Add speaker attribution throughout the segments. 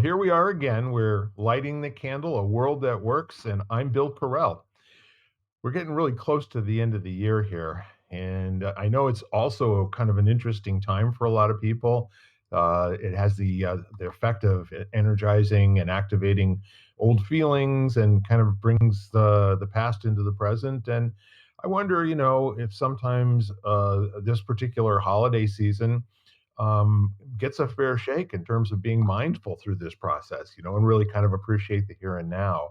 Speaker 1: here we are again. We're lighting the candle, a world that works, and I'm Bill Carell. We're getting really close to the end of the year here, and I know it's also kind of an interesting time for a lot of people. It has the effect of energizing and activating old feelings, and kind of brings the past into the present. And I wonder, if sometimes this particular holiday season gets a fair shake in terms of being mindful through this process, and really kind of appreciate the here and now.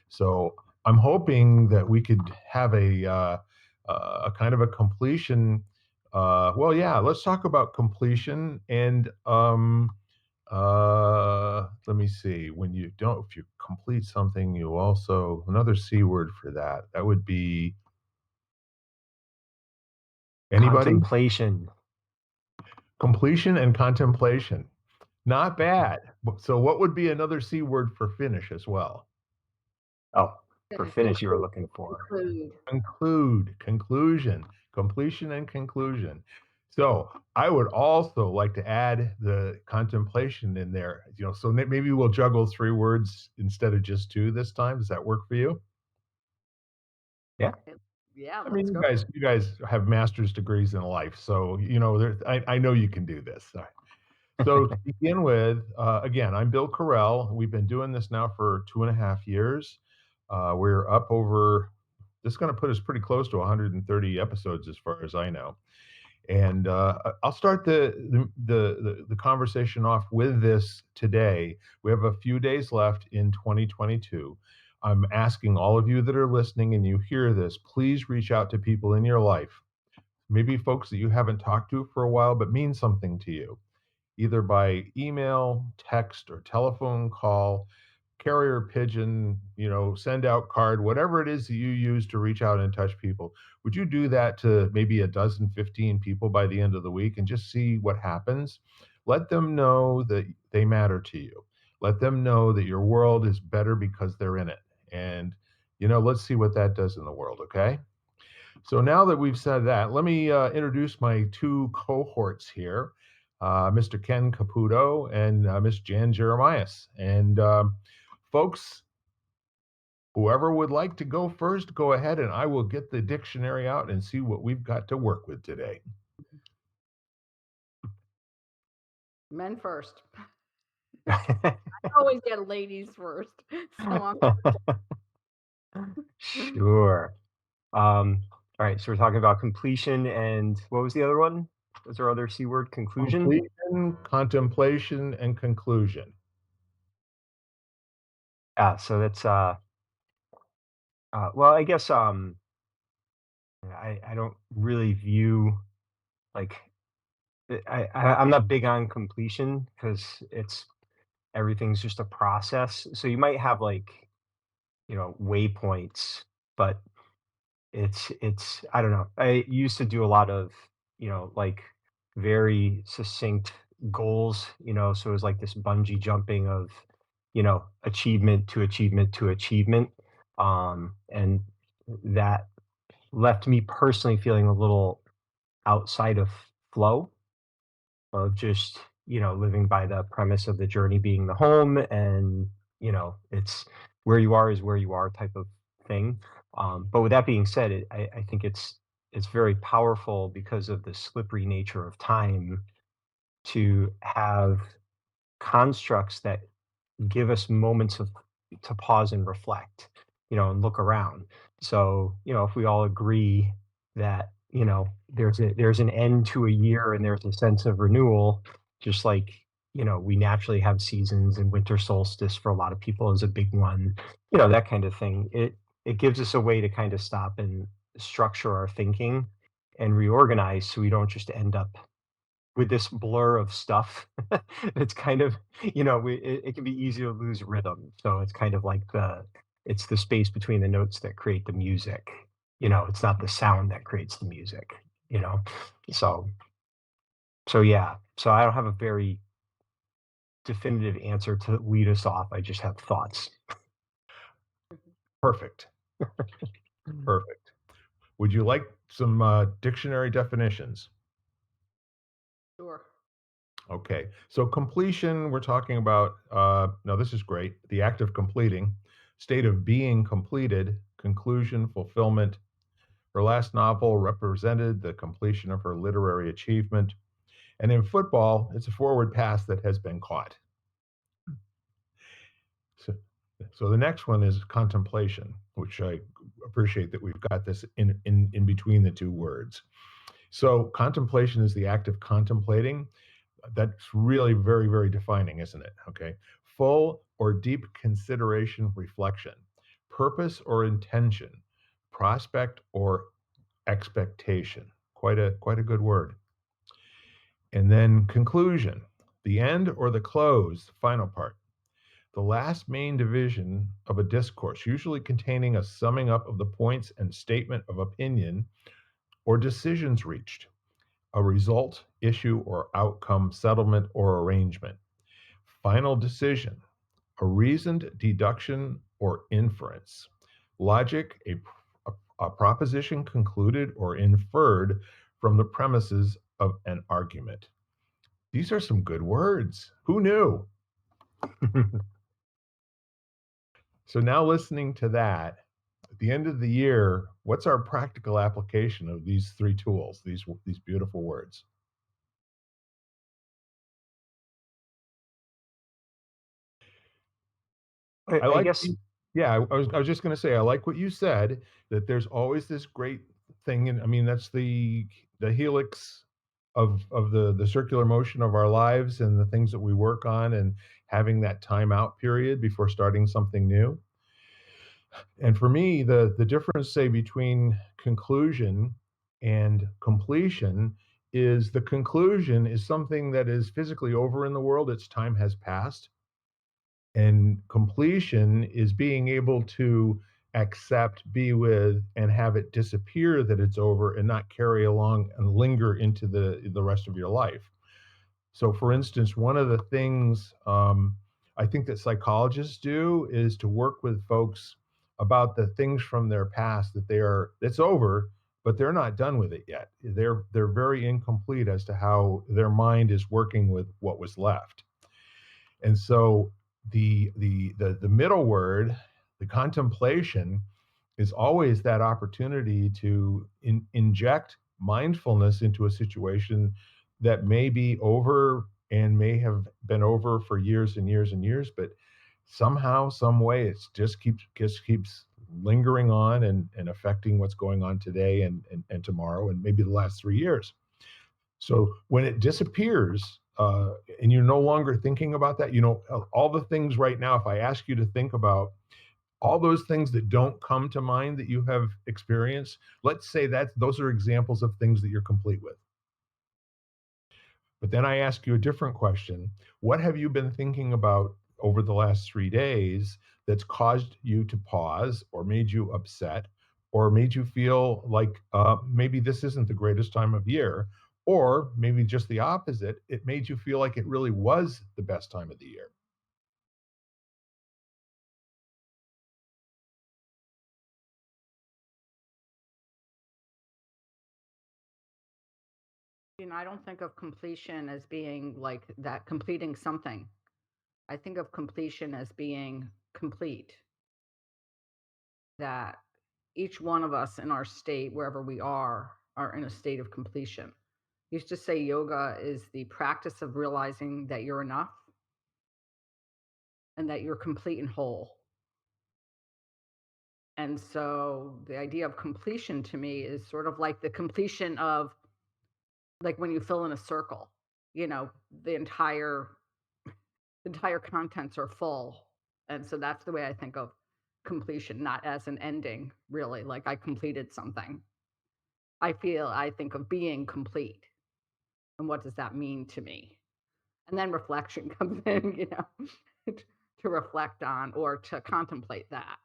Speaker 1: So I'm hoping that we could have a kind of a completion. Well, yeah, let's talk about completion. And let me see. If you complete something, you also, another C word for that. That would be anybody?
Speaker 2: Contemplation.
Speaker 1: Completion and contemplation. Not bad. So what would be another C word for finish as well?
Speaker 2: Oh, for
Speaker 3: Gonna
Speaker 2: finish you were looking for.
Speaker 1: Conclusion, completion and conclusion. So I would also like to add the contemplation in there, so maybe we'll juggle three words instead of just two this time. Does that work for you?
Speaker 2: Yeah.
Speaker 3: Yeah,
Speaker 1: I mean,
Speaker 3: let's go.
Speaker 1: you guys have master's degrees in life, so I know you can do this. So to begin with, again, I'm Bill Carell. We've been doing this now for 2.5 years. We're up over, this is going to put us pretty close to 130 episodes as far as I know. And I'll start the conversation off with this today. We have a few days left in 2022. I'm asking all of you that are listening and you hear this, please reach out to people in your life, maybe folks that you haven't talked to for a while but mean something to you, either by email, text, or telephone call, carrier pigeon, send out card, whatever it is that you use to reach out and touch people. Would you do that to maybe a dozen, 15 people by the end of the week and just see what happens? Let them know that they matter to you. Let them know that your world is better because they're in it. And, let's see what that does in the world, okay? So now that we've said that, let me introduce my two cohorts here, Mr. Ken Caputo and Miss Jan Jeremias. And folks, whoever would like to go first, go ahead, and I will get the dictionary out and see what we've got to work with today.
Speaker 3: Men first. I always get ladies first.
Speaker 2: Sure. All right, so we're talking about completion, and what was the other one? Was our other C word? Conclusion?
Speaker 1: Completion, contemplation, and conclusion.
Speaker 2: So that's well, I guess I don't really view, like, I'm not big on completion because everything's just a process. So you might have, like, waypoints, but it's I don't know. I used to do a lot of, like, very succinct goals, so it was like this bungee jumping of, achievement to achievement to achievement. And that left me personally feeling a little outside of flow, of just, living by the premise of the journey being the home, and, it's where you are is where you are type of thing. But with that being said, I think it's very powerful because of the slippery nature of time to have constructs that give us moments to pause and reflect, and look around. So, if we all agree that, there's an end to a year and there's a sense of renewal, just like, we naturally have seasons, and winter solstice for a lot of people is a big one, that kind of thing. It gives us a way to kind of stop and structure our thinking and reorganize, so we don't just end up with this blur of stuff. It's kind of, it can be easy to lose rhythm. So it's kind of like it's the space between the notes that create the music. It's not the sound that creates the music, you know? So, so yeah. So I don't have a very definitive answer to lead us off. I just have thoughts.
Speaker 1: Perfect. Perfect. Would you like some dictionary definitions?
Speaker 3: Sure.
Speaker 1: Okay. So completion, we're talking about, no, this is great. The act of completing, state of being completed, conclusion, fulfillment. Her last novel represented the completion of her literary achievement. And in football, it's a forward pass that has been caught. So, so the next one is contemplation, which I appreciate that we've got this in between the two words. So contemplation is the act of contemplating. That's really very, very defining, isn't it? Okay. Full or deep consideration, reflection, purpose or intention, prospect or expectation. Quite a good word. And then conclusion, the end or the close, final part. The last main division of a discourse, usually containing a summing up of the points and statement of opinion or decisions reached, a result, issue, or outcome, settlement, or arrangement. Final decision, a reasoned deduction or inference. Logic, a proposition concluded or inferred from the premises of an argument. These are some good words. Who knew? So now listening to that, at the end of the year, what's our practical application of these three tools, these beautiful words? I
Speaker 2: I
Speaker 1: like
Speaker 2: guess
Speaker 1: yeah, I was just gonna say, I like what you said, that there's always this great thing, and I mean, that's the helix of the circular motion of our lives and the things that we work on and having that time out period before starting something new. And for me, the difference, say, between conclusion and completion is the conclusion is something that is physically over in the world, its time has passed. And completion is being able to accept, be with, and have it disappear that it's over and not carry along and linger into the rest of your life. So, for instance, one of the things I think that psychologists do is to work with folks about the things from their past that it's over, but they're not done with it yet. They're very incomplete as to how their mind is working with what was left. And so the middle word, the contemplation, is always that opportunity to inject mindfulness into a situation that may be over and may have been over for years and years and years, but somehow, some way, it just keeps lingering on and affecting what's going on today and tomorrow and maybe the last 3 years. So when it disappears, and you're no longer thinking about that, all the things right now, if I ask you to think about all those things that don't come to mind that you have experienced, let's say that those are examples of things that you're complete with. But then I ask you a different question. What have you been thinking about over the last 3 days that's caused you to pause or made you upset or made you feel like maybe this isn't the greatest time of year? Or maybe just the opposite, it made you feel like it really was the best time of the year.
Speaker 3: I don't think of completion as being like that completing something. I think of completion as being complete, that each one of us in our state, wherever we are in a state of completion. Used to say yoga is the practice of realizing that you're enough and that you're complete and whole. And so the idea of completion to me is sort of like the completion of like when you fill in a circle, you know, the entire contents are full. And so that's the way I think of completion, not as an ending, really, like I completed something. I think of being complete and what does that mean to me? And then reflection comes in, to reflect on or to contemplate that.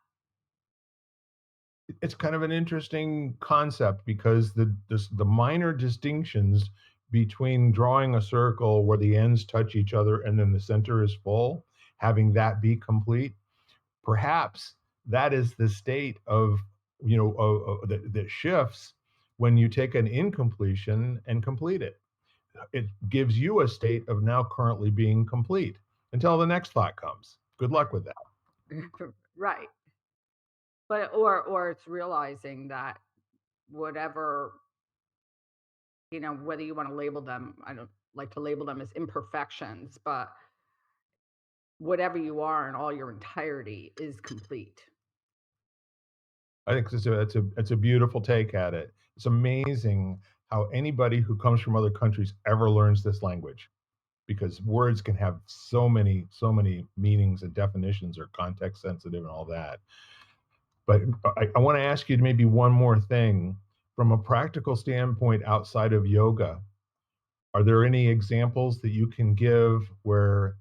Speaker 1: It's kind of an interesting concept because the minor distinctions between drawing a circle where the ends touch each other and then the center is full, having that be complete, perhaps that is the state of that shifts when you take an incompletion and complete it. it gives you a state of now currently being complete until the next thought comes. Good luck with that.
Speaker 3: Right. Or it's realizing that whatever, whether you wanna label them, I don't like to label them as imperfections, but whatever you are in all your entirety is complete.
Speaker 1: I think it's a beautiful take at it. It's amazing how anybody who comes from other countries ever learns this language, because words can have so many meanings and definitions, or context sensitive and all that. But I want to ask you maybe one more thing from a practical standpoint outside of yoga. Are there any examples that you can give where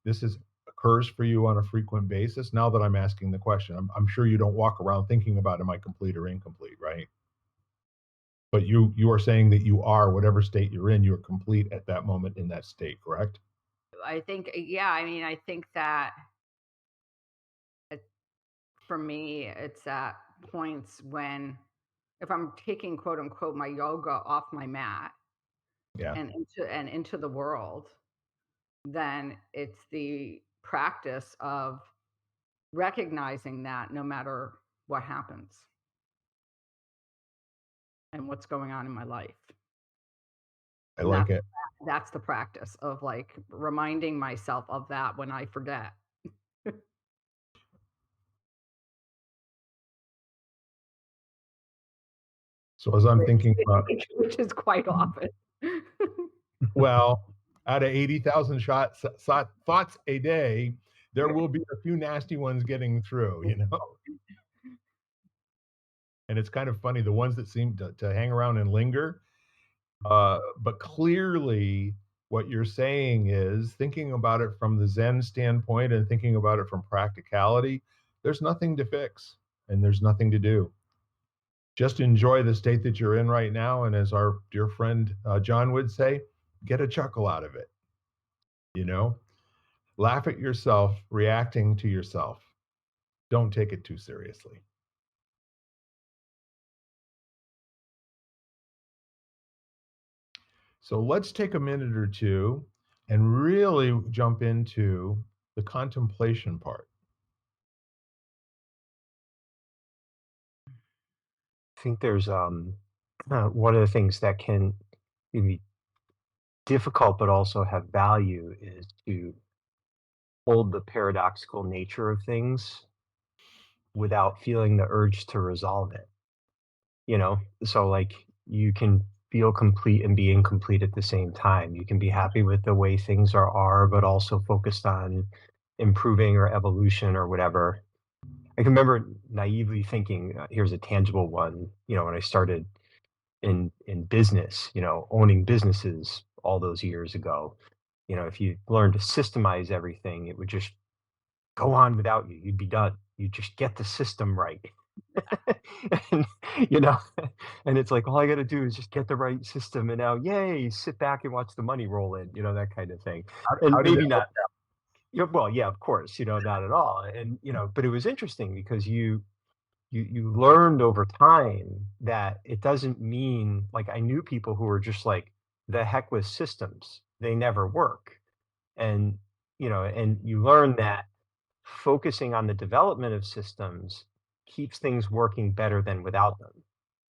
Speaker 1: this is occurs for you on a frequent basis? Now that I'm asking the question, I'm sure you don't walk around thinking about, am I complete or incomplete, right? But you are saying that you are, whatever state you're in, you're complete at that moment in that state, correct?
Speaker 3: I think, yeah, I mean, I think that it for me, it's at points when if I'm taking, quote, unquote, "my yoga off my mat"
Speaker 1: Yeah,
Speaker 3: and into the world, then it's the practice of recognizing that no matter what happens and what's going on in my life.
Speaker 1: I
Speaker 3: And
Speaker 1: like it.
Speaker 3: that's the practice of, like, reminding myself of that when I forget.
Speaker 1: So as I'm
Speaker 3: Which
Speaker 1: thinking about,
Speaker 3: which is quite often.
Speaker 1: well, out of 80,000 thoughts a day, there will be a few nasty ones getting through, you know? And it's kind of funny, the ones that seem to hang around and linger. But clearly, what you're saying is thinking about it from the Zen standpoint and thinking about it from practicality, there's nothing to fix and there's nothing to do. Just enjoy the state that you're in right now. And as our dear friend John would say, get a chuckle out of it, you know? Laugh at yourself, reacting to yourself. Don't take it too seriously. So let's take a minute or two and really jump into the contemplation part.
Speaker 2: I think there's one of the things that can be difficult but also have value is to hold the paradoxical nature of things without feeling the urge to resolve it, you know? So, like, you can feel complete and be incomplete at the same time. You can be happy with the way things but also focused on improving or evolution or whatever. I can remember naively thinking, here's a tangible one, when I started in business, owning businesses all those years ago. If you learn to systemize everything, it would just go on without you. You'd be done. You just get the system right. and, you know, and it's like all I got to do is just get the right system, and now, yay, sit back and watch the money roll in. That kind of thing. And
Speaker 1: How did
Speaker 2: maybe
Speaker 1: that work?
Speaker 2: not. Well, yeah, of course, not at all. And but it was interesting because you learned over time that it doesn't mean, like, I knew people who were just like, the heck with systems, they never work. And and you learn that focusing on the development of systems keeps things working better than without them.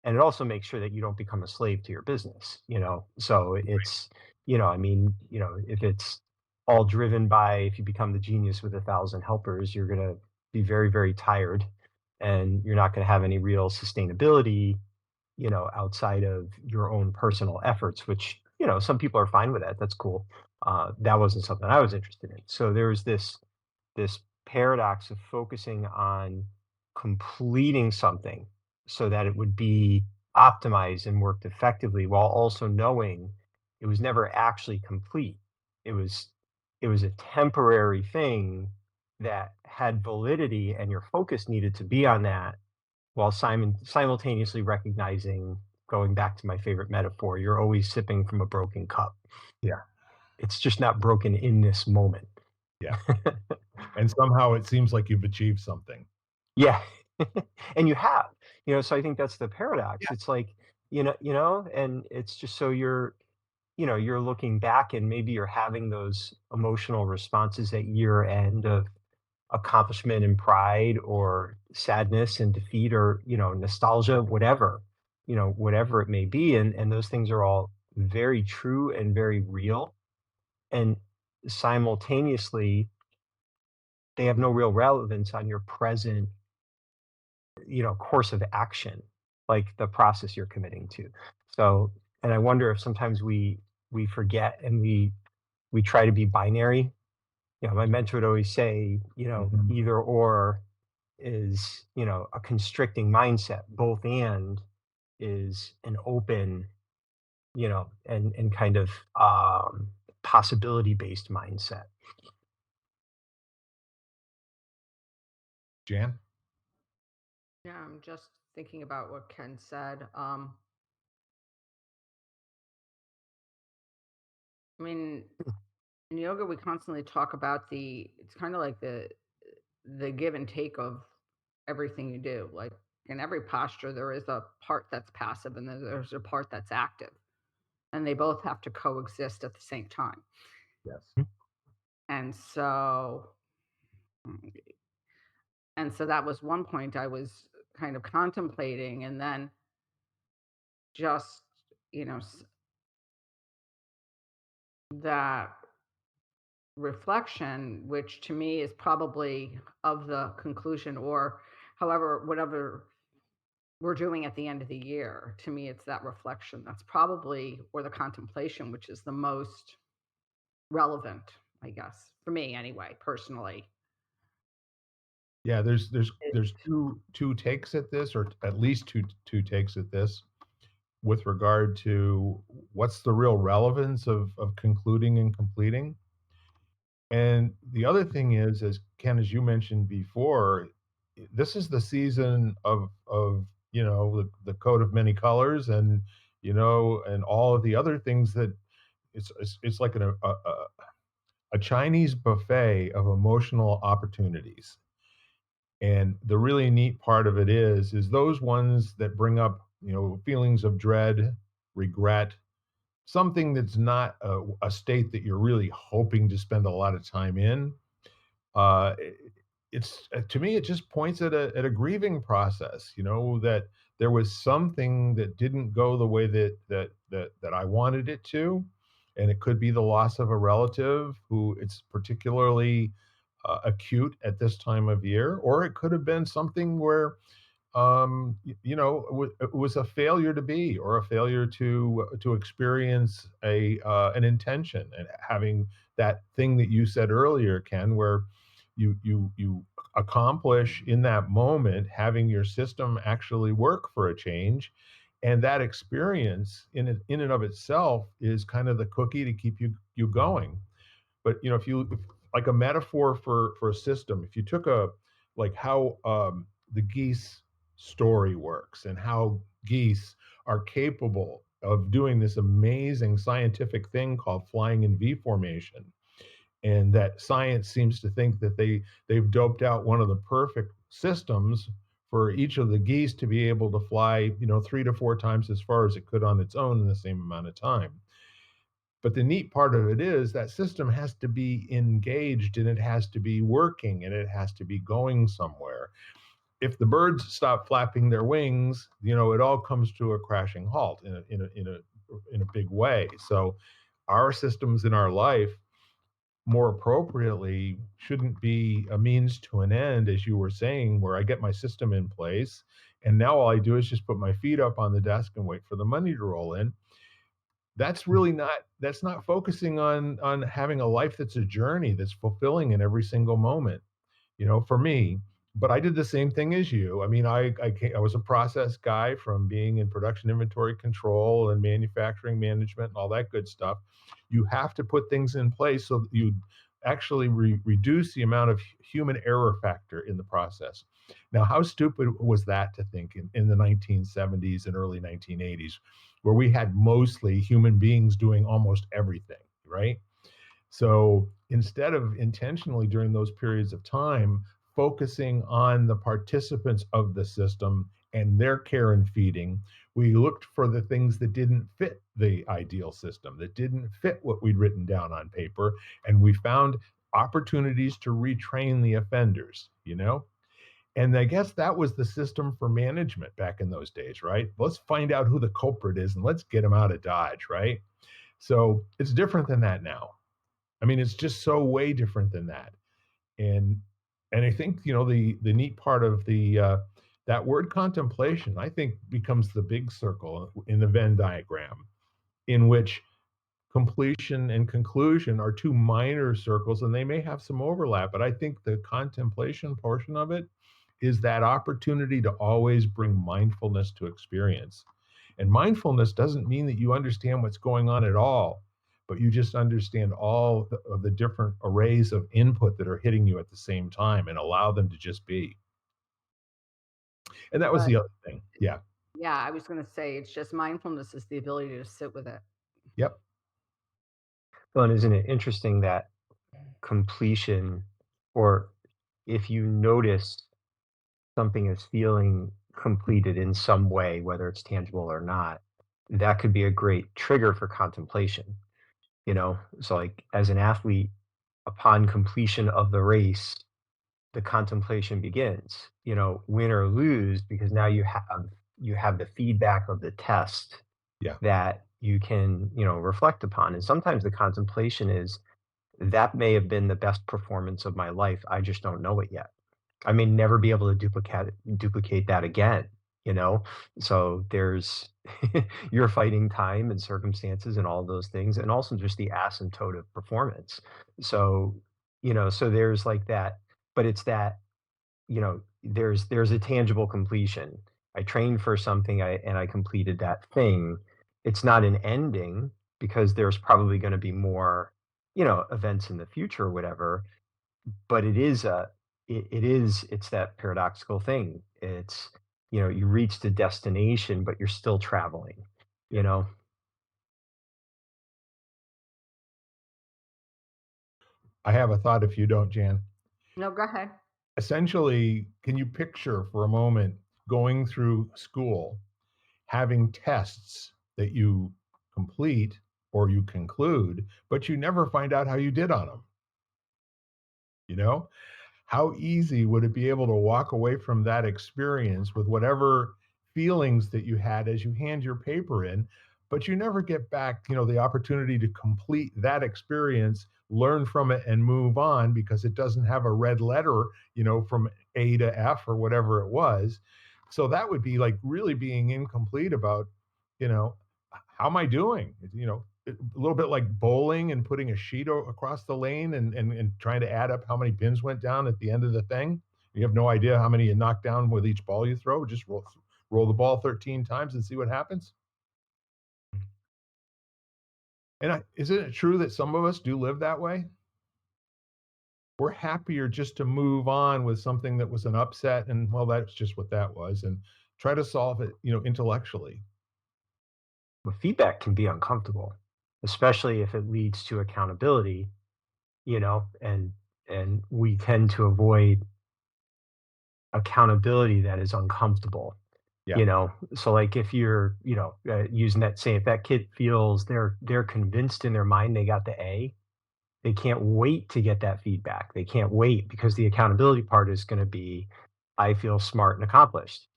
Speaker 2: And it also makes sure that you don't become a slave to your business, so it's, I mean, if it's all driven by, if you become the genius with 1,000 helpers, you're going to be very, very tired, and you're not going to have any real sustainability, outside of your own personal efforts, which, some people are fine with that. That's cool. That wasn't something I was interested in. So there's this paradox of focusing on completing something so that it would be optimized and worked effectively, while also knowing it was never actually complete. It was a temporary thing that had validity, and your focus needed to be on that, while simultaneously recognizing, going back to my favorite metaphor, you're always sipping from a broken cup.
Speaker 1: Yeah,
Speaker 2: It's just not broken in this moment.
Speaker 1: yeah. And somehow it seems like you've achieved something.
Speaker 2: Yeah. And you have, so I think that's the
Speaker 1: Yeah.
Speaker 2: paradox. It's like, and it's just, so you're looking back and maybe you're having those emotional responses at year end of accomplishment and pride or sadness and defeat or, nostalgia, whatever, whatever it may be. And those things are all very true and very real. And simultaneously, they have no real relevance on your present, course of action, like the process you're committing to. So, and I wonder if sometimes we forget and we try to be binary. My mentor would always say,
Speaker 1: Mhm.
Speaker 2: either or is, a constricting mindset. Both and is an open, and kind of possibility based mindset.
Speaker 1: Jan?
Speaker 3: Yeah, I'm just thinking about what Ken said. I mean, in yoga, we constantly talk about it's kind of like the give and take of everything you do. Like in every posture, there is a part that's passive and then there's a part that's active, and they both have to coexist at the same time.
Speaker 1: Yes.
Speaker 3: And so, and so that was one point I was kind of contemplating, and then just that reflection, which to me is probably of the conclusion, or however, whatever we're doing at the end of the year. To me, it's that reflection that's probably, or the contemplation, which is the most relevant, I guess, for me anyway, personally.
Speaker 1: Yeah,
Speaker 2: It-
Speaker 1: there's two takes at this, or at least two takes at this, with regard to what's the real relevance of concluding and completing. And the other thing is, as Ken, as you mentioned before, this is the season of the coat of many colors, and and all of the other things that it's like a Chinese buffet of emotional opportunities. And the really neat part of it is those ones that bring up, feelings of dread, regret, something that's not a state that you're really hoping to spend a lot of time in. It's to me, it just points at a grieving process, that there was something that didn't go the way that I wanted it to, and it could be the loss of a relative who it's particularly acute at this time of year, or it could have been something where it was a failure to be, or a failure to experience an intention, and having that thing that you said earlier, Ken, where you accomplish in that moment, having your system actually work for a change, and that experience in and of itself is kind of the cookie to keep you going. But if like a metaphor for a system, if you took a like how the geese story works, and how geese are capable of doing this amazing scientific thing called flying in V formation, and that science seems to think that they've doped out one of the perfect systems for each of the geese to be able to fly, 3 to 4 times as far as it could on its own in the same amount of time. But the neat part of it is that system has to be engaged, and it has to be working, and it has to be going somewhere. If the birds stop flapping their wings, it all comes to a crashing halt in a big way. So our systems in our life, more appropriately, shouldn't be a means to an end, as you were saying, where I get my system in place, and now all I do is just put my feet up on the desk and wait for the money to roll in. That's not focusing on having a life that's a journey, that's fulfilling in every single moment, for me. But I did the same thing as you. I mean, I was a process guy from being in production inventory control and manufacturing management and all that good stuff. You have to put things in place so that you actually reduce the amount of human error factor in the process. Now, how stupid was that to think in the 1970s and early 1980s, where we had mostly human beings doing almost everything, right? So instead of intentionally during those periods of time focusing on the participants of the system and their care and feeding, we looked for the things that didn't fit the ideal system, that didn't fit what we'd written down on paper, and we found opportunities to retrain the offenders, you know? And I guess that was the system for management back in those days, right? Let's find out who the culprit is and let's get him out of Dodge, right? So it's different than that now. I mean, it's just so way different than that. And I think the neat part of the that word contemplation, I think, becomes the big circle in the Venn diagram, in which completion and conclusion are two minor circles and they may have some overlap, but I think the contemplation portion of it is that opportunity to always bring mindfulness to experience. And mindfulness doesn't mean that you understand what's going on at all, but you just understand of the different arrays of input that are hitting you at the same time and allow them to just be. And that was
Speaker 3: But
Speaker 1: the other thing. Yeah.
Speaker 3: yeah, I was going to say it's just mindfulness is the ability to sit with it.
Speaker 1: Yep.
Speaker 2: Well, and isn't it interesting that completion, or if you notice something is feeling completed in some way, whether it's tangible or not, that could be a great trigger for contemplation. So like as an athlete, upon completion of the race, the contemplation begins, win or lose, because now you have the feedback of the test
Speaker 1: Yeah.
Speaker 2: that you can, reflect upon. And sometimes the contemplation is, that may have been the best performance of my life. I just don't know it yet. I may never be able to duplicate that again, you know? So there's you're fighting time and circumstances and all those things, and also just the asymptote of performance. So, so there's like that, but it's that, there's a tangible completion. I trained for something, and I completed that thing. It's not an ending, because there's probably going to be more, events in the future or whatever, but it's that paradoxical thing. It's, you reach the destination, but you're still traveling, you
Speaker 1: Yeah.
Speaker 2: know?
Speaker 1: I have a thought if you don't, Jan.
Speaker 3: No, go ahead.
Speaker 1: Essentially, can you picture for a moment going through school, having tests that you complete or you conclude, but you never find out how you did on them, you know? How easy would it be able to walk away from that experience with whatever feelings that you had as you hand your paper in, but you never get back, the opportunity to complete that experience, learn from it, and move on because it doesn't have a red letter, from A to F or whatever it was. So that would be like really being incomplete about, you know, how am I doing? A little bit like bowling and putting a sheet across the lane and trying to add up how many pins went down at the end of the thing. You have no idea how many you knock down with each ball you throw. Just roll the ball 13 times and see what happens. And isn't it true that some of us do live that way? We're happier just to move on with something that was an upset and, well, that's just what that was, and try to solve it, intellectually.
Speaker 2: But feedback can be uncomfortable, especially if it leads to accountability, and we tend to avoid accountability that is uncomfortable.
Speaker 1: Yeah,
Speaker 2: So like if you're, using that, say if that kid feels they're convinced in their mind they got the A, they can't wait to get that feedback. They can't wait, because the accountability part is going to be, I feel smart and accomplished.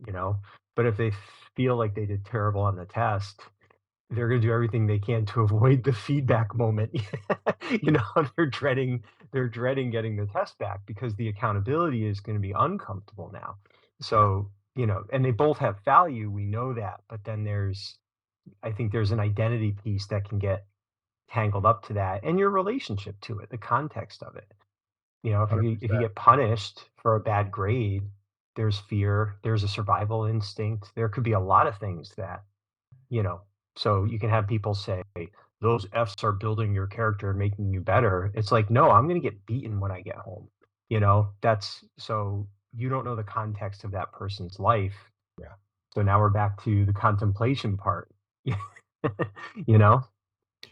Speaker 2: But if they feel like they did terrible on the test, they're going to do everything they can to avoid the feedback moment. you know, they're dreading getting the test back, because the accountability is going to be uncomfortable now.
Speaker 1: yeah,
Speaker 2: So, and they both have value, we know that, but then I think there's an identity piece that can get tangled up to that, and your relationship to it, the context of it. If you
Speaker 1: 100%.
Speaker 2: get punished for a bad grade, there's fear, there's a survival instinct. There could be a lot of things that, you know, so you can have people say, those F's are building your character and making you better. It's like, no, I'm going to get beaten when I get home. That's so you don't know the context of that person's life.
Speaker 1: Yeah.
Speaker 2: So now we're back to the contemplation part. you know?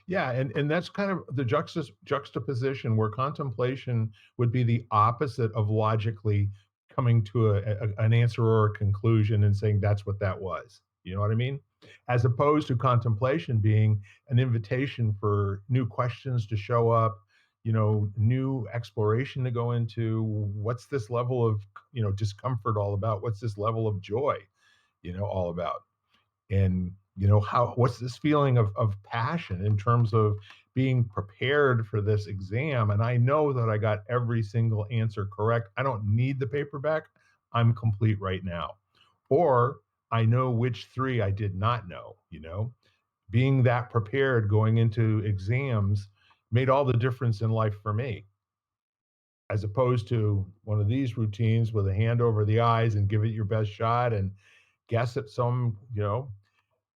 Speaker 1: Yeah, and that's kind of the juxtaposition where contemplation would be the opposite of logically coming to an answer or a conclusion and saying that's what that was. You know what I mean? As opposed to contemplation being an invitation for new questions to show up, new exploration to go into. What's this level of, discomfort all about? What's this level of joy, all about? And how what's this feeling of passion in terms of being prepared for this exam, and I know that I got every single answer correct. I don't need the paperback. I'm complete right now. Or I know which three I did not know. Being that prepared going into exams made all the difference in life for me, as opposed to one of these routines with a hand over the eyes and give it your best shot and guess at some,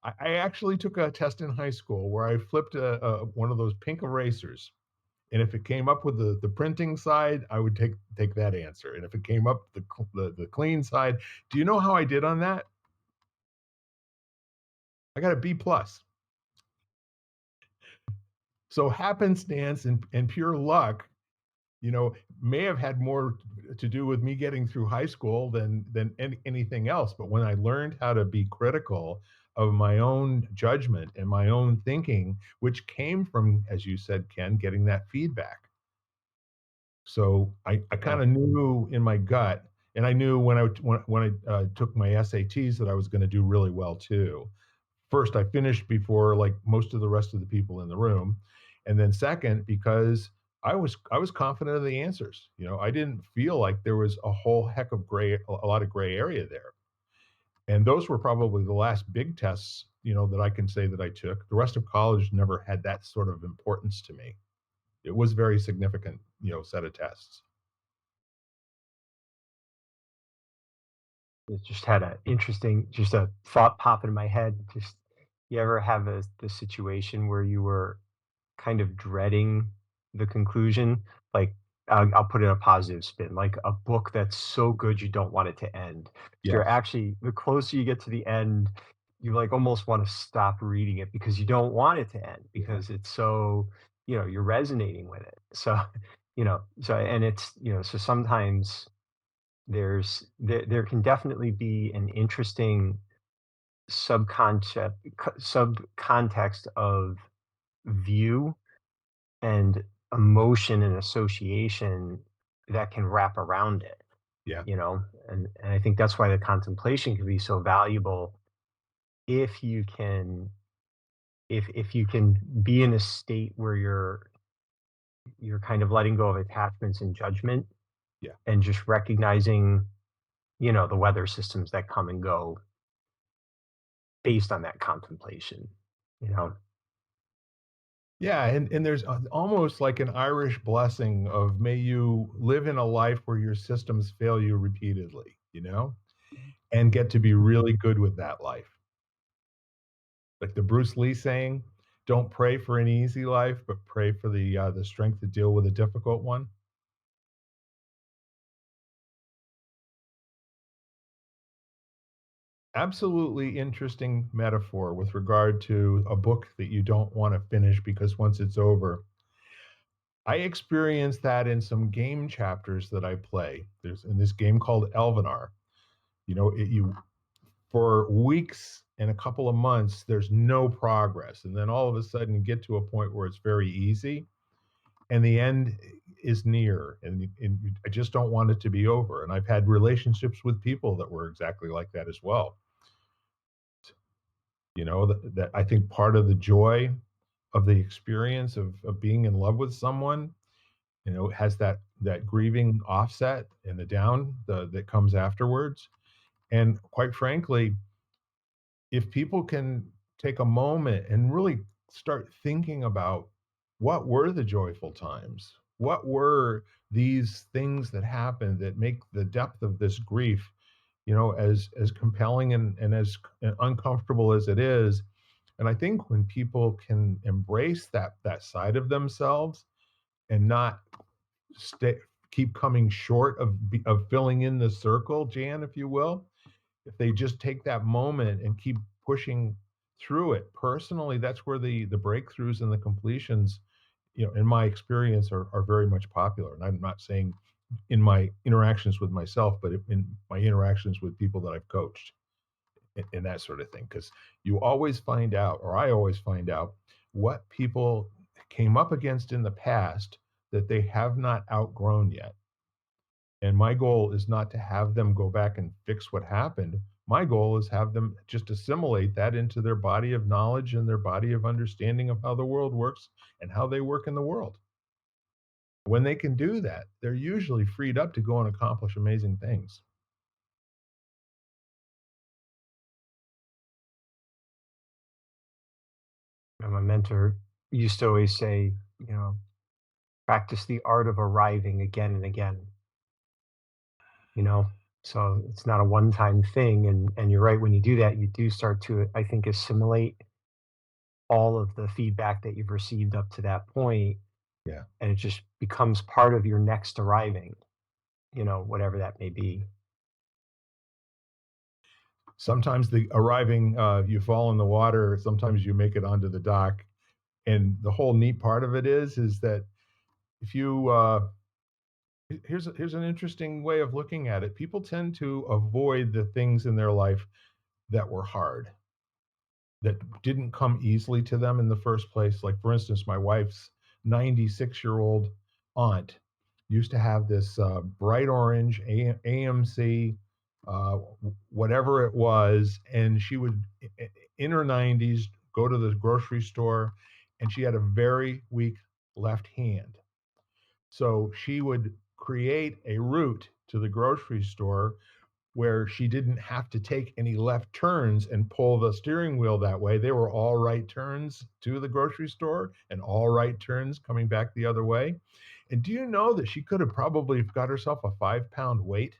Speaker 1: I actually took a test in high school where I flipped one of those pink erasers, and if it came up with the printing side, I would take that answer, and if it came up the clean side, do you know how I did on that? I got a B plus. So happenstance and pure luck, may have had more to do with me getting through high school than anything else. But when I learned how to be critical of my own judgment and my own thinking, which came from, as you said, Ken, getting that feedback. So I
Speaker 2: Yeah.
Speaker 1: kind of knew in my gut, and I knew when I took my SATs that I was going to do really well too. First, I finished before like most of the rest of the people in the room, and then second, because I was confident of the answers. I didn't feel like there was a whole heck of a lot of gray area there. And those were probably the last big tests, that I can say that I took. The rest of college never had that sort of importance to me. It was very significant, set of tests.
Speaker 2: It just had a interesting just a thought pop in my head. Just you ever have the situation where you were kind of dreading the conclusion? Like, I'll put in a positive spin, like a book that's so good you don't want it to end. So you're
Speaker 1: Yes.
Speaker 2: actually the closer you get to the end, you like almost want to stop reading it because you don't want it to end because it's so, you're resonating with it. So, and so sometimes there can definitely be an interesting sub context of view and emotion and association that can wrap around it,
Speaker 1: Yeah.
Speaker 2: and I think that's why the contemplation can be so valuable if you can if you can be in a state where you're kind of letting go of attachments and judgment
Speaker 1: Yeah.
Speaker 2: and just recognizing, the weather systems that come and go based on that contemplation, you know?
Speaker 1: Yeah, and there's almost like an Irish blessing of may you live in a life where your systems fail you repeatedly, and get to be really good with that life. Like the Bruce Lee saying, "Don't pray for an easy life, but pray for the strength to deal with a difficult one." Absolutely interesting metaphor with regard to a book that you don't want to finish because once it's over. I experienced that in some game chapters that I play. There's in this game called Elvenar. You for weeks and a couple of months, there's no progress, and then all of a sudden, you get to a point where it's very easy, and the end is near, and I just don't want it to be over. And I've had relationships with people that were exactly like that as well. That I think part of the joy of the experience of being in love with someone, has that grieving offset and that comes afterwards. And quite frankly, if people can take a moment and really start thinking about what were the joyful times, what were these things that happened that make the depth of this grief, as compelling and as uncomfortable as it is. And I think when people can embrace that side of themselves and not stay keep coming short of filling in the circle, Jan, if you will, if they just take that moment and keep pushing through it. Personally, that's where the breakthroughs and the completions, in my experience, are very much popular. And I'm not saying in my interactions with myself, but in my interactions with people that I've coached and that sort of thing. Because you always find out, or I always find out, what people came up against in the past that they have not outgrown yet. And my goal is not to have them go back and fix what happened. My goal is have them just assimilate that into their body of knowledge and their body of understanding of how the world works and how they work in the world. When they can do that, they're usually freed up to go and accomplish amazing things.
Speaker 2: My mentor used to always say, practice the art of arriving again and again, you know? So it's not a one-time thing. And you're right, when you do that, you do start to, I think, assimilate all of the feedback that you've received up to that point,
Speaker 1: Yeah.
Speaker 2: and it just becomes part of your next arriving, whatever that may be.
Speaker 1: Sometimes the arriving, you fall in the water, sometimes you make it onto the dock. And the whole neat part of it is that if you, here's an interesting way of looking at it. People tend to avoid the things in their life that were hard, that didn't come easily to them in the first place. Like, for instance, my wife's 96-year-old aunt used to have this bright orange AMC, whatever it was, and she would, in her 90s, go to the grocery store, and she had a very weak left hand. So she would create a route to the grocery store where she didn't have to take any left turns and pull the steering wheel that way. They were all right turns to the grocery store and all right turns coming back the other way. And do you know that she could have probably got herself a 5 pound weight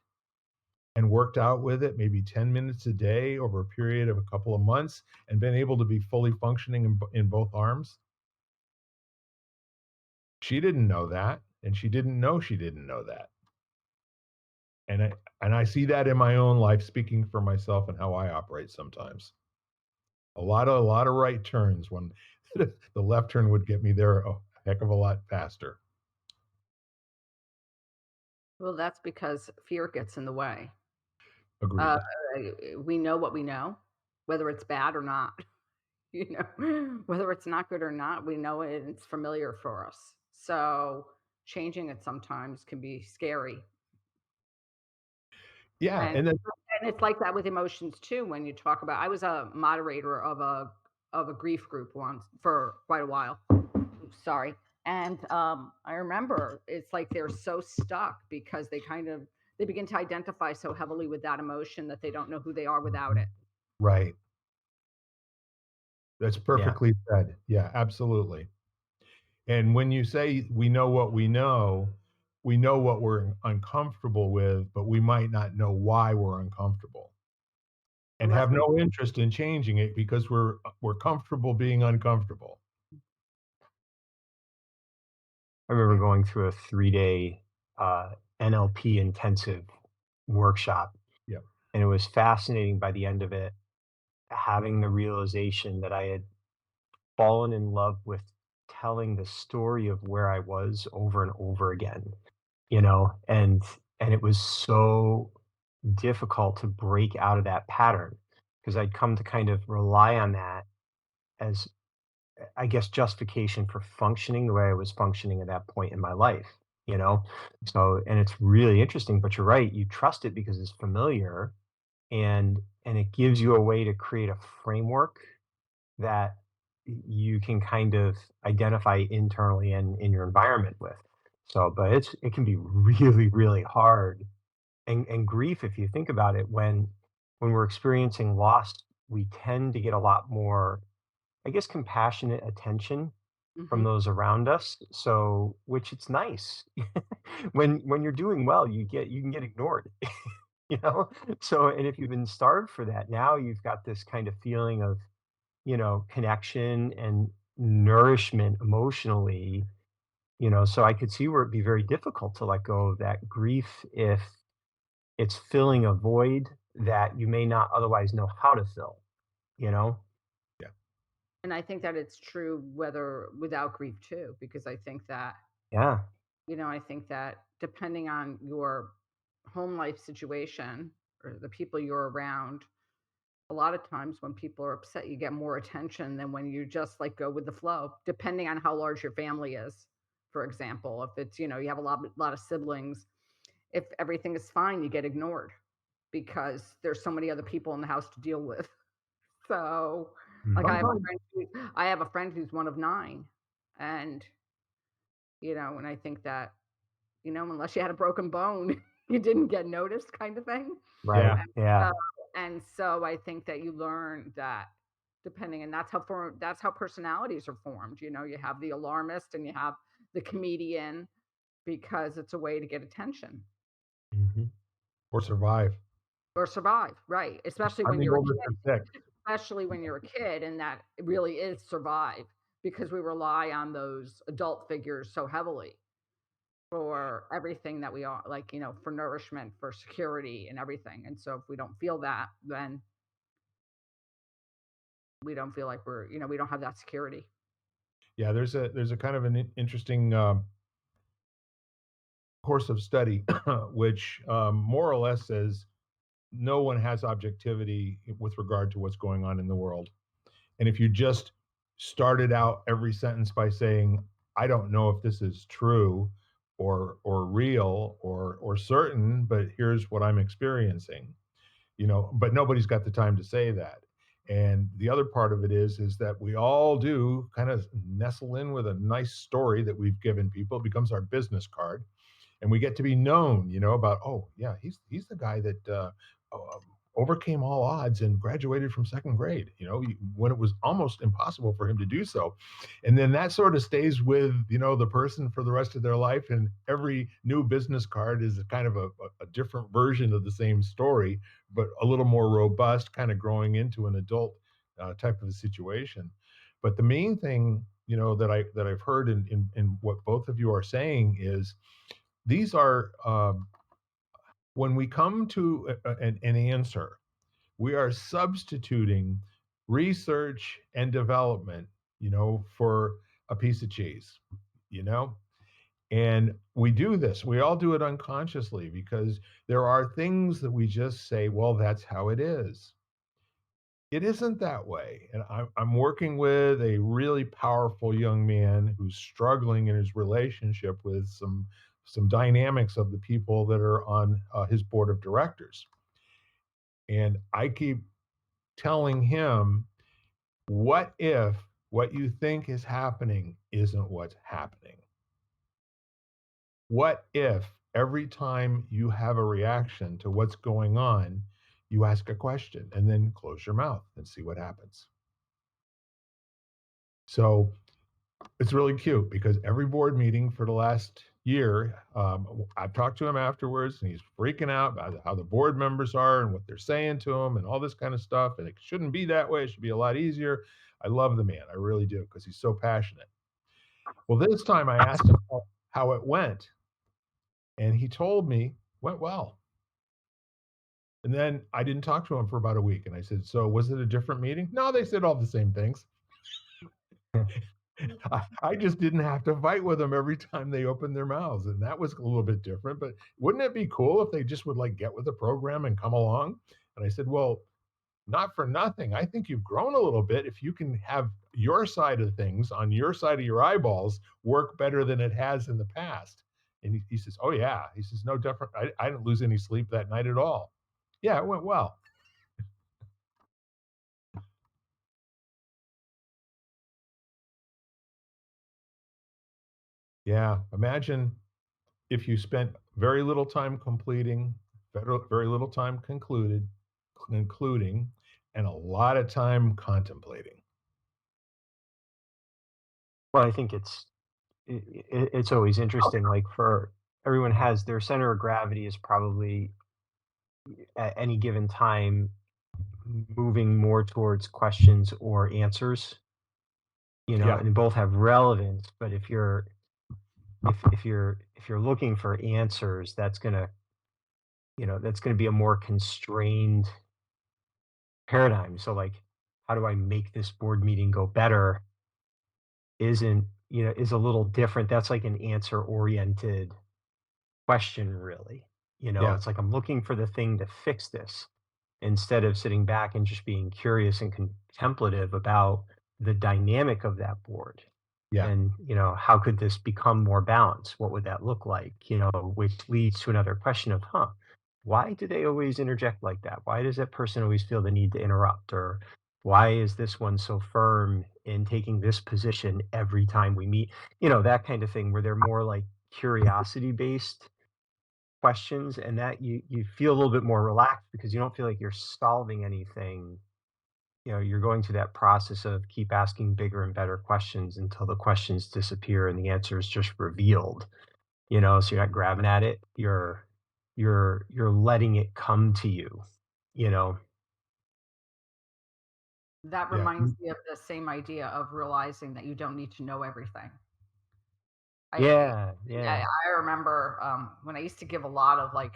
Speaker 1: and worked out with it maybe 10 minutes a day over a period of a couple of months and been able to be fully functioning in both arms? She didn't know that. And she didn't know she didn't know that. And I see that in my own life, speaking for myself and how I operate sometimes. A lot of right turns when the left turn would get me there a heck of a lot faster.
Speaker 3: Well, that's because fear gets in the way. Uh,
Speaker 1: Agreed.
Speaker 3: we know what we know, whether it's bad or not, whether it's not good or not, we know it and it's familiar for us. So changing it sometimes can be scary.
Speaker 1: Yeah,
Speaker 3: And
Speaker 1: and then
Speaker 3: and it's like that with emotions too when you talk about I was a moderator of a grief group once for quite a while. Oops, sorry. And I remember it's like they're so stuck because they begin to identify so heavily with that emotion that they don't know who they are without it.
Speaker 1: right, that's
Speaker 2: Yeah.
Speaker 1: perfectly said. Yeah, absolutely. And when you say we know what we're uncomfortable with, but we might not know why we're uncomfortable
Speaker 3: Well,
Speaker 1: and
Speaker 3: that's
Speaker 1: have
Speaker 3: what
Speaker 1: no interest in changing it because we're comfortable being uncomfortable.
Speaker 2: I remember going through a 3-day NLP intensive workshop,
Speaker 1: Yeah,
Speaker 2: and it was fascinating by the end of it, having the realization that I had fallen in love with telling the story of where I was over and over again, and it was so difficult to break out of that pattern because I'd come to kind of rely on that as, I guess, justification for functioning the way I was functioning at that point in my life, you know? So, and it's really interesting, but you're right. You trust it because it's familiar, and it gives you a way to create a framework that you can kind of identify internally and in your environment with. So, but it can be really, really hard. And grief, if you think about it, when we're experiencing loss, we tend to get a lot more, I guess, compassionate attention from
Speaker 3: Mhm.
Speaker 2: those around us. So, which it's nice. When you're doing well, you can get ignored, you know? So, and if you've been starved for that, now you've got this kind of feeling of, connection and nourishment emotionally, so I could see where it'd be very difficult to let go of that grief if it's filling a void that you may not otherwise know how to fill, you know?
Speaker 1: yeah,
Speaker 3: And I think that it's true whether without grief too, because I think that
Speaker 2: Yeah.
Speaker 3: I think that depending on your home life situation or the people you're around, a lot of times when people are upset, you get more attention than when you just like go with the flow, depending on how large your family is. For example, if it's, you have a lot of siblings, if everything is fine, you get ignored because there's so many other people in the house to deal with. So, like
Speaker 2: Mhm.
Speaker 1: Sometimes
Speaker 3: I have a friend who's one of 9, and, and I think that, unless you had a broken bone, you didn't get noticed kind of thing.
Speaker 2: Right,
Speaker 1: yeah.
Speaker 3: And
Speaker 2: yeah.
Speaker 3: so and so I think that you learn that depending and that's how personalities are formed, you have the alarmist and you have the comedian because it's a way to get attention
Speaker 1: Mhm. Or survive.
Speaker 3: or survive, right,
Speaker 1: I'm the oldest of 6.
Speaker 3: especially when you're a kid, and that it really is survive because we rely on those adult figures so heavily for everything that we are like, for nourishment, for security and everything. And so if we don't feel that, then we don't feel like we don't have that security.
Speaker 1: Yeah, there's a kind of an interesting, course of study, which, more or less says no one has objectivity with regard to what's going on in the world. And if you just started out every sentence by saying, "I don't know if this is true or real or certain, but here's what I'm experiencing," but nobody's got the time to say that. And the other part of it is that we all do kind of nestle in with a nice story that we've given people. It becomes our business card, and we get to be known, about, oh yeah, he's the guy that overcame all odds and graduated from second grade, when it was almost impossible for him to do so. And then that sort of stays with the person for the rest of their life. And every new business card is a kind of a different version of the same story, but a little more robust, kind of growing into an adult type of a situation. But the main thing that I've heard in what both of you are saying is these are, when we come to an answer, we are substituting research and development, for a piece of cheese, you know? And we do this, we all do it unconsciously because there are things that we just say, well, that's how it is. It isn't that way. And I'm working with a really powerful young man who's struggling in his relationship with some dynamics of the people that are on his board of directors. And I keep telling him, what if what you think is happening isn't what's happening? What if every time you have a reaction to what's going on, you ask a question and then close your mouth and see what happens? So it's really cute because every board meeting for the last year, I've talked to him afterwards, and he's freaking out about how the board members are and what they're saying to him and all this kind of stuff. And it shouldn't be that way. It should be a lot easier. I love the man. I really do because he's so passionate. Well, this time I asked him how it went, and he told me went well. And then I didn't talk to him for about a week, and I said, "So was it a different meeting?" No, they said all the same things. I just didn't have to fight with them every time they opened their mouths, and that was a little bit different. But wouldn't it be cool if they just would like get with the program and come along? And I said, well, not for nothing. I think you've grown a little bit if you can have your side of things on your side of your eyeballs work better than it has in the past. And he says, oh yeah. He says, no different. I didn't lose any sleep that night at all. Yeah, it went well. Yeah. Imagine if you spent very little time completing, very little time concluding, and a lot of time contemplating.
Speaker 2: Well, I think it's always interesting, like, for everyone has their center of gravity is probably at any given time moving more towards questions or answers,
Speaker 1: Yeah.
Speaker 2: and both have relevance, but if you're looking for answers, that's gonna be a more constrained paradigm. So, like, how do I make this board meeting go better is a little different. That's like an answer oriented question really.
Speaker 1: Yeah,
Speaker 2: It's like I'm looking for the thing to fix this instead of sitting back and just being curious and contemplative about the dynamic of that board.
Speaker 1: yeah.
Speaker 2: And, how could this become more balanced? What would that look like? Which leads to another question of, why do they always interject like that? Why does that person always feel the need to interrupt? Or why is this one so firm in taking this position every time we meet? That kind of thing where they're more like curiosity based questions, and that you feel a little bit more relaxed because you don't feel like you're solving anything. You're going through that process of keep asking bigger and better questions until the questions disappear and the answer is just revealed. So you're not grabbing at it. You're letting it come to you, you know.
Speaker 3: That
Speaker 1: Yeah.
Speaker 3: reminds me of the same idea of realizing that you don't need to know everything. I
Speaker 2: Yeah,
Speaker 3: I
Speaker 2: yeah.
Speaker 3: I remember, when I used to give a lot of, like,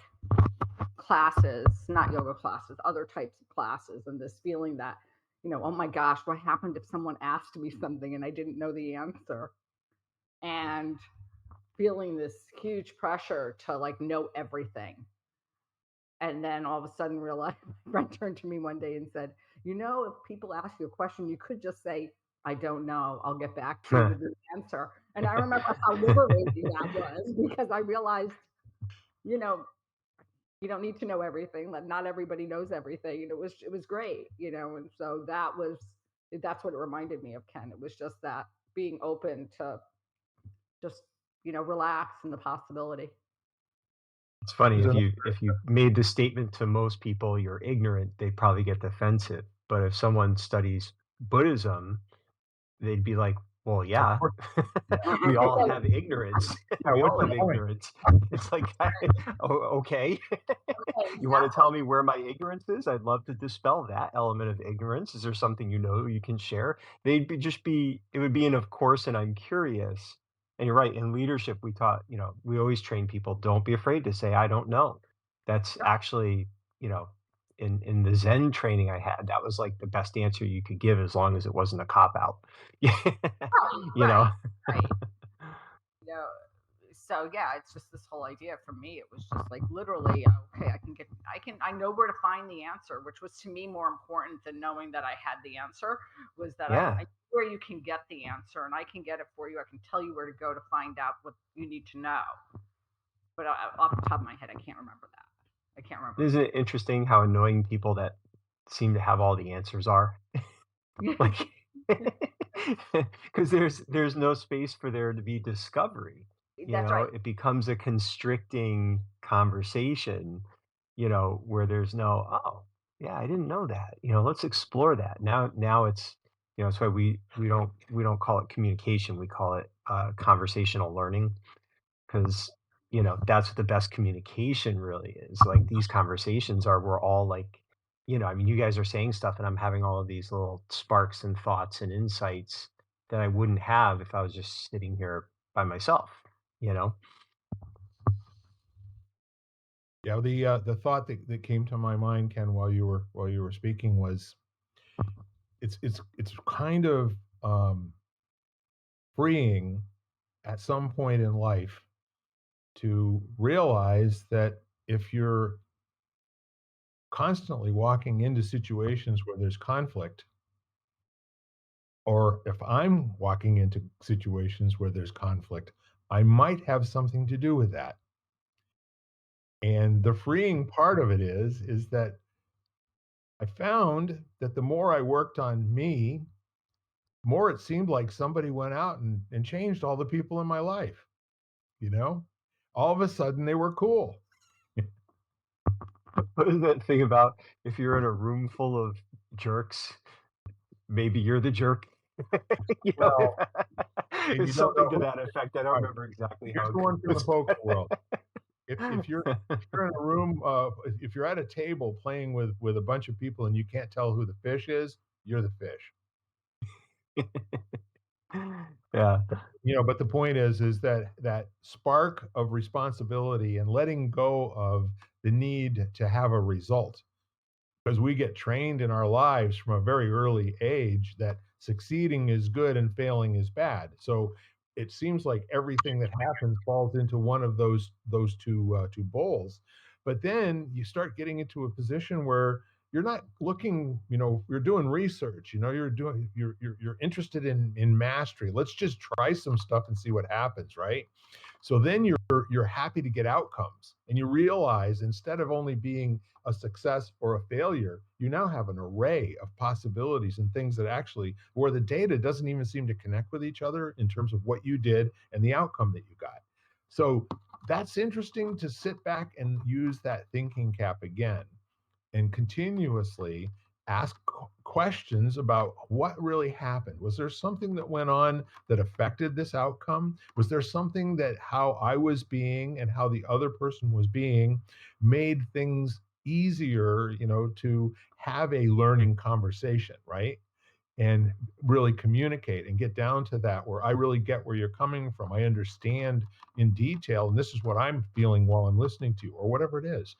Speaker 3: classes, not yoga classes, other types of classes, and this feeling that, "Oh my gosh, what happened if someone asked me something and I didn't know the answer?" And feeling this huge pressure to, like, know everything. And then all of a sudden realize my friend turned to me one day and said, if people ask you a question, you could just say, I don't know. I'll get back to you with the answer. And I remember how liberating that was because I realized, you know, you don't need to know everything. That not everybody knows everything. And it was great, and so that's what it reminded me of, Ken. It was just that being open to just, relax in the possibility.
Speaker 2: It's funny
Speaker 1: There's
Speaker 2: if
Speaker 1: another
Speaker 2: you made the statement to most people you're ignorant, they probably get defensive. But if someone studies Buddhism, they'd be like, "Well,
Speaker 1: of
Speaker 2: yeah,
Speaker 1: course, yeah.
Speaker 2: we
Speaker 1: What's
Speaker 2: all
Speaker 1: the
Speaker 2: have ignorance.
Speaker 1: yeah,
Speaker 2: We
Speaker 1: what's
Speaker 2: all
Speaker 1: the
Speaker 2: have
Speaker 1: point?
Speaker 2: ignorance." It's like, okay.
Speaker 3: Okay,
Speaker 2: You wanna
Speaker 3: exactly.
Speaker 2: tell me where my ignorance is? I'd love to dispel that element of ignorance. Is there something you can share? It would be an of course, and I'm curious. And you're right, in leadership, we always train people, don't be afraid to say, "I don't know." That's actually, you know, in the Zen training I had, that was like the best answer you could give as long as it wasn't a cop out. You
Speaker 3: Right,
Speaker 2: know?
Speaker 3: right. You know, so yeah, it's just this whole idea for me. It was just like literally, okay, I know where to find the answer, which was to me more important than knowing that I had the answer. Was that I
Speaker 2: Yeah.
Speaker 3: know where you can get the answer, and I can get it for you. I can tell you where to go to find out what you need to know. But off the top of my head, I can't remember that. I can't remember.
Speaker 2: Isn't it interesting how annoying people that seem to have all the answers are? Like, because there's no space for there to be discovery.
Speaker 3: That's right.
Speaker 2: It becomes a constricting conversation, where there's no, oh, yeah, I didn't know that. Let's explore that. Now that's why we don't call it communication. We call it conversational learning. 'Cause, that's what the best communication really is. Like, these conversations we're all like, I mean, you guys are saying stuff, and I'm having all of these little sparks and thoughts and insights that I wouldn't have if I was just sitting here by myself, you know?
Speaker 1: Yeah, the thought that came to my mind, Ken, while you were speaking was it's kind of, freeing at some point in life to realize that if you're constantly walking into situations where there's conflict, or if I'm walking into situations where there's conflict, I might have something to do with that. And the freeing part of it is that I found that the more I worked on me, more it seemed like somebody went out and changed all the people in my life, you know? All of a sudden they were cool.
Speaker 2: What is that thing about if you're in a room full of jerks, maybe you're the jerk? You know,
Speaker 1: Well, and
Speaker 2: it's
Speaker 1: you don't
Speaker 2: something
Speaker 1: know
Speaker 2: to
Speaker 1: who
Speaker 2: that effect. I don't
Speaker 1: right.
Speaker 2: remember exactly how
Speaker 1: Here's
Speaker 2: it
Speaker 1: the one from the
Speaker 2: goes,
Speaker 1: poker
Speaker 2: but
Speaker 1: world. If you're in a room, if you're at a table playing with a bunch of people and you can't tell who the fish is, you're the fish.
Speaker 2: yeah.
Speaker 1: But the point is that that spark of responsibility and letting go of the need to have a result, because we get trained in our lives from a very early age that succeeding is good and failing is bad. So it seems like everything that happens falls into one of those two bowls. But then you start getting into a position where you're not looking, you're doing research, you're interested in mastery. Let's just try some stuff and see what happens, right? So then you're happy to get outcomes, and you realize instead of only being a success or a failure, you now have an array of possibilities and things that actually where the data doesn't even seem to connect with each other in terms of what you did and the outcome that you got. So that's interesting to sit back and use that thinking cap again and continuously ask questions about what really happened. Was there something that went on that affected this outcome? Was there something that how I was being and how the other person was being made things easier, to have a learning conversation, right? And really communicate and get down to that where I really get where you're coming from. I understand in detail, and this is what I'm feeling while I'm listening to you, or whatever it is.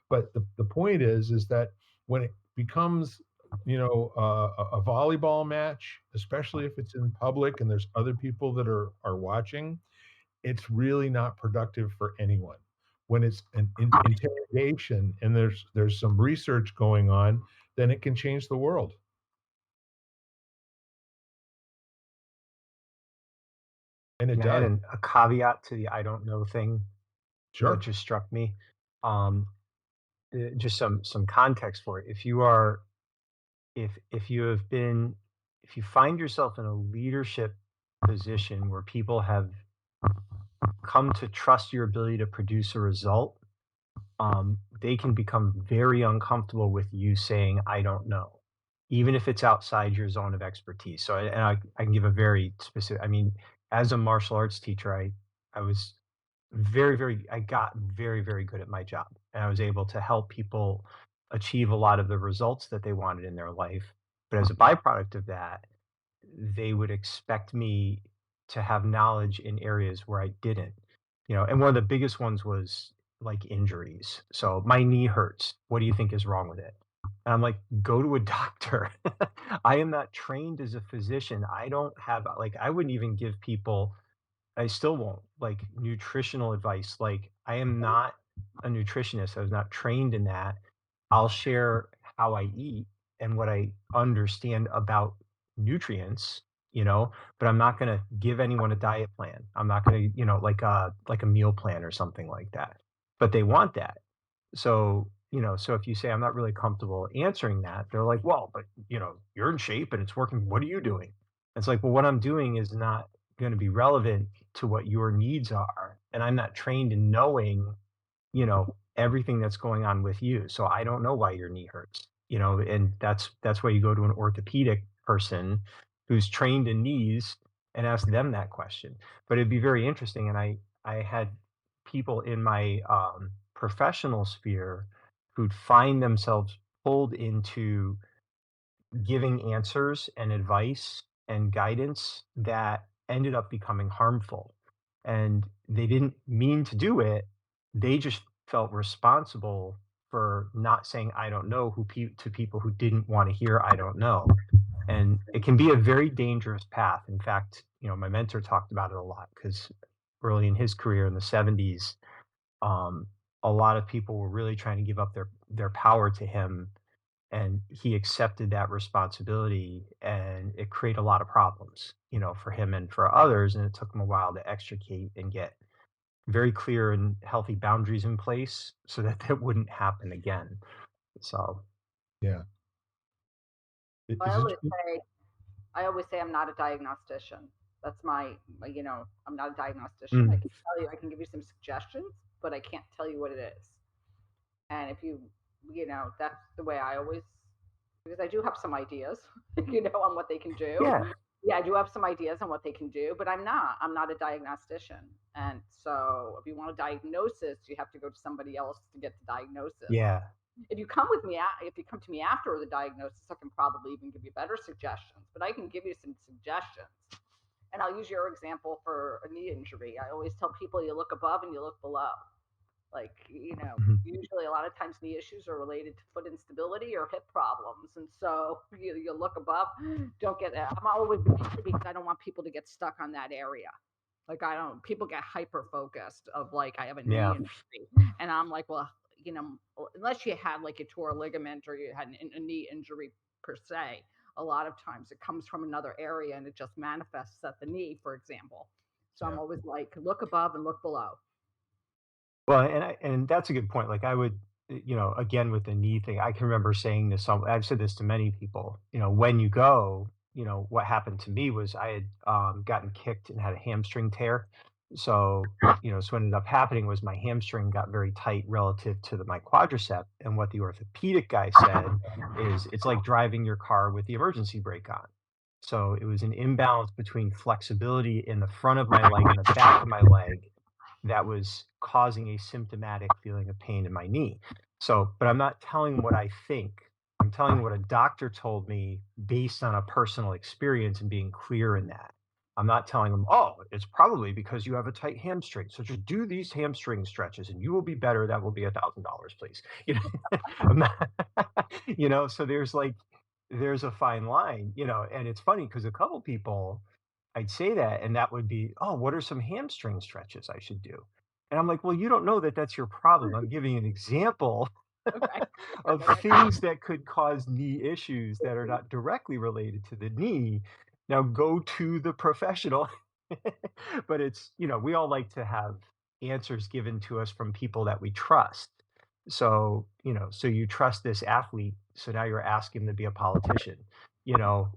Speaker 1: But the point is that when it becomes, a volleyball match, especially if it's in public and there's other people that are watching, it's really not productive for anyone. When it's an interrogation and there's some research going on, then it can change the world, and it
Speaker 2: And I had
Speaker 1: does.
Speaker 2: a caveat to the "I don't know" thing that
Speaker 1: Sure.
Speaker 2: just struck me. Um, just some context for it. If you are if you have been if you find yourself in a leadership position where people have come to trust your ability to produce a result, they can become very uncomfortable with you saying, I don't know, even if it's outside your zone of expertise. So, I can give a very specific, I mean, as a martial arts teacher, I was I got very, very good at my job. And I was able to help people achieve a lot of the results that they wanted in their life. But as a byproduct of that, they would expect me to have knowledge in areas where I didn't. And one of the biggest ones was like injuries. So my knee hurts. What do you think is wrong with it? And I'm like, go to a doctor. I am not trained as a physician. I don't have like I wouldn't even give people I still won't, like, nutritional advice, like, I am not a nutritionist, I was not trained in that. I'll share how I eat and what I understand about nutrients, but I'm not gonna give anyone a diet plan. I'm not gonna, like a meal plan or something like that. But they want that. So, so if you say, "I'm not really comfortable answering that," they're like, "Well, but, you're in shape and it's working. What are you doing?" It's like, "Well, what I'm doing is not gonna be relevant to what your needs are, and I'm not trained in knowing, everything that's going on with you. So I don't know why your knee hurts, and that's why you go to an orthopedic person who's trained in knees and ask them that question. But it'd be very interesting. And I had people in my professional sphere who'd find themselves pulled into giving answers and advice and guidance that ended up becoming harmful. And they didn't mean to do it. They just felt responsible for not saying I don't know to people who didn't want to hear I don't know. And it can be a very dangerous path. In fact, my mentor talked about it a lot because early in his career in the 70s, um, a lot of people were really trying to give up their power to him, and he accepted that responsibility, and it created a lot of problems, for him and for others, and it took him a while to extricate and get very clear and healthy boundaries in place so that that wouldn't happen again. So
Speaker 1: Yeah.
Speaker 3: I
Speaker 1: Is it?
Speaker 3: always say I always say I'm not a diagnostician. That's I'm not a diagnostician. I
Speaker 2: mm,
Speaker 3: can tell you, I can give you some suggestions, but I can't tell you what it is. And if that's the way I always, because I do have some ideas, on what they can do.
Speaker 2: yeah,
Speaker 3: Yeah, I do have some ideas on what they can do, but I'm not a diagnostician. And so if you want a diagnosis, you have to go to somebody else to get the diagnosis.
Speaker 2: yeah,
Speaker 3: If you come to me after the diagnosis, I can probably even give you better suggestions, but I can give you some suggestions. And I'll use your example for a knee injury. I always tell people you look above and you look below. Like,
Speaker 2: mhm,
Speaker 3: usually a lot of times knee issues are related to foot instability or hip problems. And so you look above, don't get, I'm always because I don't want people to get stuck on that area. Like, I don't people get hyper focused of like, I have a knee
Speaker 2: Yeah.
Speaker 3: injury, and I'm like, well, unless you had like a tore ligament or you had a knee injury per se, a lot of times it comes from another area and it just manifests at the knee, for example. So I'm
Speaker 1: Yeah.
Speaker 3: always like, look above and look below.
Speaker 2: Well, and that's a good point. Like I would, again with the knee thing, I can remember saying to some. I've said this to many people. When you go, what happened to me was I had gotten kicked and had a hamstring tear. So so what ended up happening was my hamstring got very tight relative to my quadricep. And what the orthopedic guy said is it's like driving your car with the emergency brake on. So it was an imbalance between flexibility in the front of my leg and the back of my leg that was causing a symptomatic feeling of pain in my knee. So, but I'm not telling what I think. I'm telling what a doctor told me based on a personal experience and being clear in that. I'm not telling them, oh, it's probably because you have a tight hamstring. So just do these hamstring stretches and you will be better. That will be $1,000, please. I'm not, so there's a fine line, and it's funny because a couple people I'd say that, and that would be, "Oh, what are some hamstring stretches I should do?" And I'm like, "Well, you don't know that that's your problem. I'm giving you an example
Speaker 3: Okay.
Speaker 2: of things that could cause knee issues that are not directly related to the knee. Now go to the professional." But we all like to have answers given to us from people that we trust. So, so you trust this athlete, so now you're asking him to be a politician,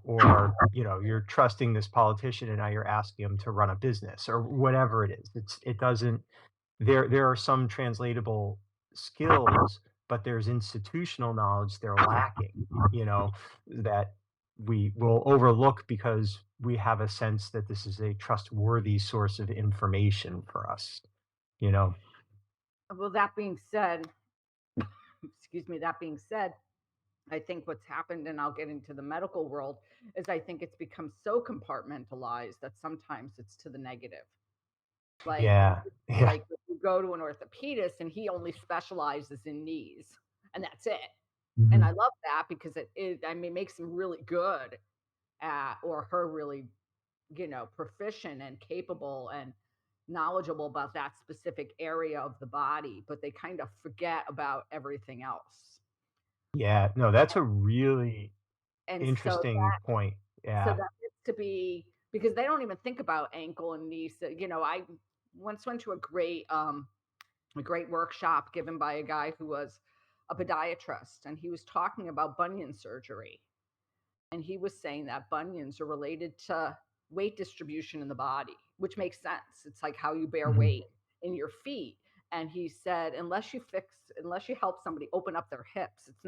Speaker 2: or, you're trusting this politician and now you're asking him to run a business or whatever it is. It doesn't, there are some translatable skills, but there's institutional knowledge they're lacking, that we will overlook because we have a sense that this is a trustworthy source of information for us, you know?
Speaker 3: Well, that being said, excuse me, that being said, I think what's happened, and I'll get into the medical world, is I think it's become so compartmentalized that sometimes it's to the negative. Like,
Speaker 2: Yeah. Yeah.
Speaker 3: like if you go to an orthopedist and he only specializes in knees, and that's it. And I
Speaker 2: Mhm.
Speaker 3: love that because I mean, makes him really good at, or her really, proficient and capable and knowledgeable about that specific area of the body, but they kind of forget about everything else.
Speaker 2: Yeah. No, that's a really
Speaker 3: And
Speaker 2: interesting point.
Speaker 3: so
Speaker 2: Yeah.
Speaker 3: that gets to be because they don't even think about ankle and knee. So, I once went to a great workshop given by a guy who was a podiatrist, and he was talking about bunion surgery. And he was saying that bunions are related to weight distribution in the body, which makes sense. It's like how you bear
Speaker 2: Mhm.
Speaker 3: weight in your feet. And he said, unless you help somebody open up their hips, it's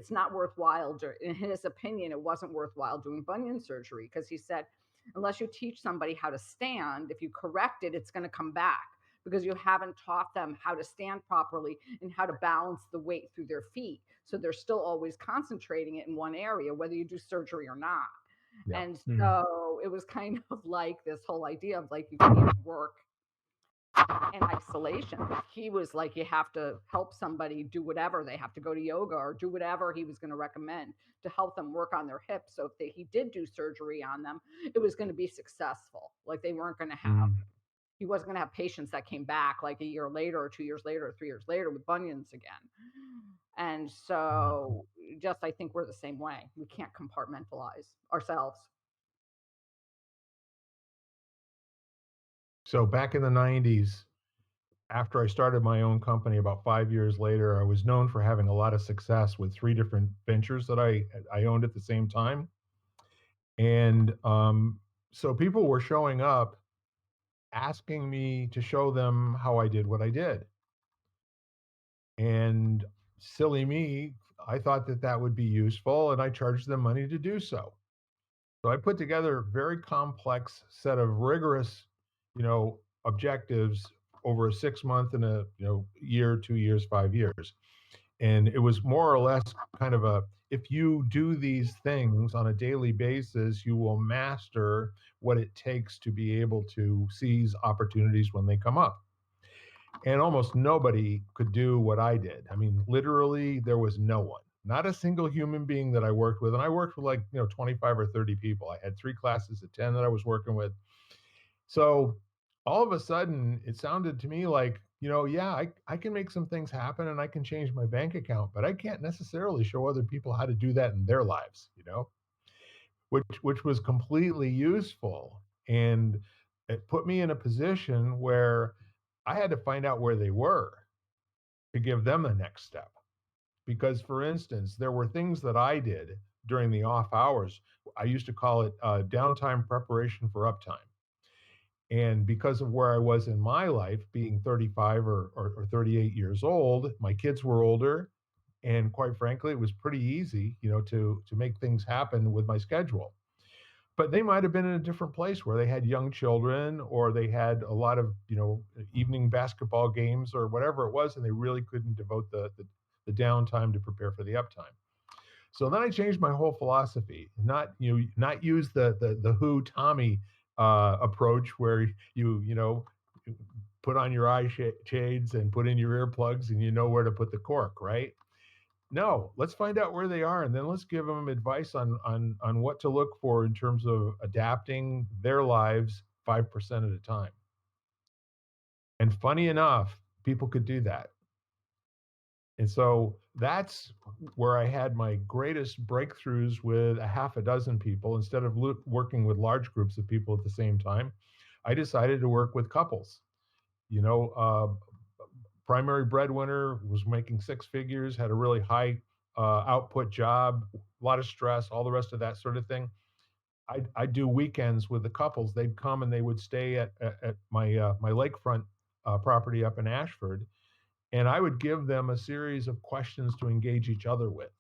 Speaker 3: not worthwhile. In his opinion, it wasn't worthwhile doing bunion surgery because he said, unless you teach somebody how to stand, if you correct it, it's going to come back because you haven't taught them how to stand properly and how to balance the weight through their feet. So they're still always concentrating it in one area, whether you do surgery or not.
Speaker 1: Yeah.
Speaker 3: And
Speaker 2: Mm.
Speaker 3: so it was kind of like this whole idea of like, you can't work in isolation. He was like, you have to help somebody do whatever. They have to go to yoga or do whatever he was going to recommend to help them work on their hips. So if he did do surgery on them, it was going to be successful. Like they weren't going to have
Speaker 2: Mm.
Speaker 3: he wasn't going to have patients that came back like a year later or 2 years later or 3 years later with bunions again. And
Speaker 2: Yeah.
Speaker 3: so just I think we're the same way. We can't compartmentalize ourselves.
Speaker 1: So back in the 90s, after I started my own company about 5 years later, I was known for having a lot of success with 3 different ventures that I owned at the same time. And, so people were showing up asking me to show them how I did what I did. And silly me, I thought that that would be useful, and I charged them money to do so. So I put together a very complex set of rigorous, objectives over a 6 month and a year, 2 years, 5 years. And it was more or less kind of a if you do these things on a daily basis, you will master what it takes to be able to seize opportunities when they come up. And almost nobody could do what I did. I mean, literally, there was no one, not a single human being that I worked with. And I worked with like, 25 or 30 people. I had 3 classes of 10 that I was working with. So all of a sudden, it sounded to me like, yeah, I can make some things happen and I can change my bank account, but I can't necessarily show other people how to do that in their lives, which was completely useful. And it put me in a position where I had to find out where they were to give them the next step. Because, for instance, there were things that I did during the off hours. I used to call it downtime preparation for uptime. And because of where I was in my life, being 35 or 38 years old, my kids were older. And quite frankly, it was pretty easy, to make things happen with my schedule. But they might have been in a different place where they had young children or they had a lot of, evening basketball games or whatever it was, and they really couldn't devote the downtime to prepare for the uptime. So then I changed my whole philosophy, not use the Who Tommy approach where you put on your shades and put in your earplugs and you know where to put the cork, right? No, let's find out where they are and then let's give them advice on what to look for in terms of adapting their lives 5% at a time. And funny enough, people could do that. And so that's where I had my greatest breakthroughs with a half a dozen people. Instead of working with large groups of people at the same time, I decided to work with couples. You know, primary breadwinner was making six figures, had a really high output job, a lot of stress, all the rest of that sort of thing. I'd do weekends with the couples. They'd come and they would stay at my lakefront property up in Ashford, and I would give them a series of questions to engage each other with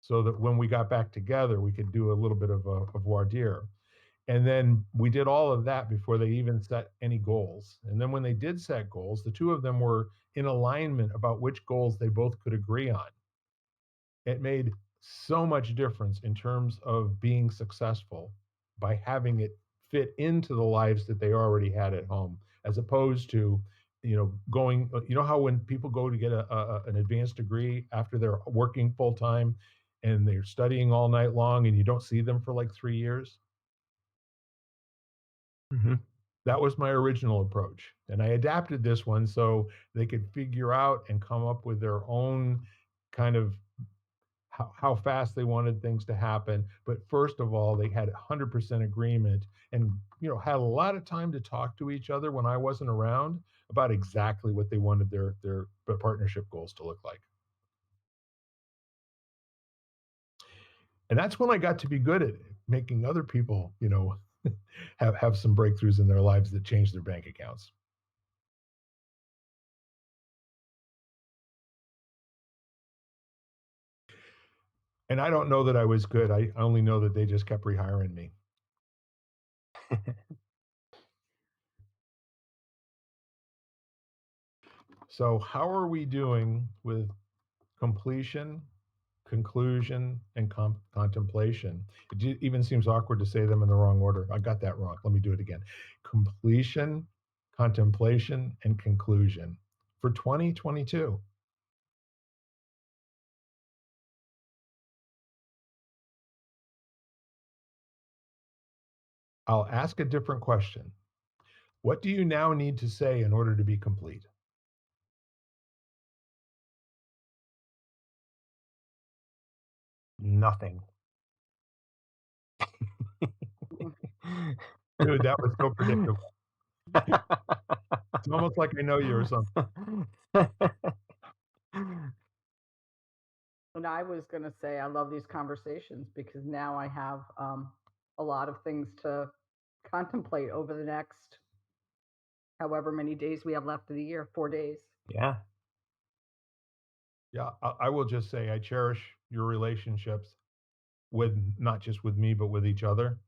Speaker 1: so that when we got back together, we could do a little bit of voir dire. And then we did all of that before they even set any goals. And then when they did set goals, the two of them were in alignment about which goals they both could agree on. It made so much difference in terms of being successful by having it fit into the lives that they already had at home, as opposed to, going, how when people go to get an advanced degree after they're working full time and they're studying all night long and you don't see them for like 3 years?
Speaker 2: Mhm.
Speaker 1: That was my original approach. And I adapted this one so they could figure out and come up with their own kind of how fast they wanted things to happen. But first of all, they had 100% agreement and, had a lot of time to talk to each other when I wasn't around about exactly what they wanted their partnership goals to look like. And that's when I got to be good at making other people, have some breakthroughs in their lives that change their bank accounts. And I don't know that I was good. I only know that they just kept rehiring me. So how are we doing with completion, conclusion, and contemplation? Even seems awkward to say them in the wrong order. I got that wrong. Let me do it again. Completion, contemplation, and conclusion for 2022. I'll ask a different question. What do you now need to say in order to be complete?
Speaker 2: Nothing.
Speaker 1: Dude, that was so predictable. It's almost like I know you or something.
Speaker 3: And I was going to say, I love these conversations because now I have a lot of things to contemplate over the next however many days we have left of the year, 4 days.
Speaker 2: Yeah.
Speaker 1: Yeah, I will just say I cherish your relationships with not just with me, but with each other.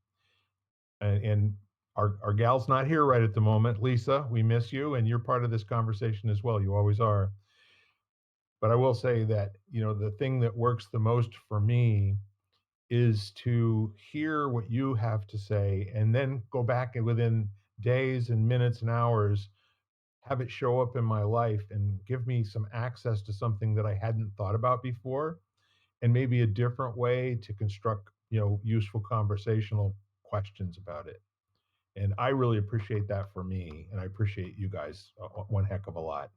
Speaker 1: And our gal's not here right at the moment. Lisa, we miss you, and you're part of this conversation as well. You always are. But I will say that, the thing that works the most for me is to hear what you have to say and then go back and within days and minutes and hours have it show up in my life and give me some access to something that I hadn't thought about before and maybe a different way to construct, useful conversational questions about it. And I really appreciate that for me, and I appreciate you guys one heck of a lot.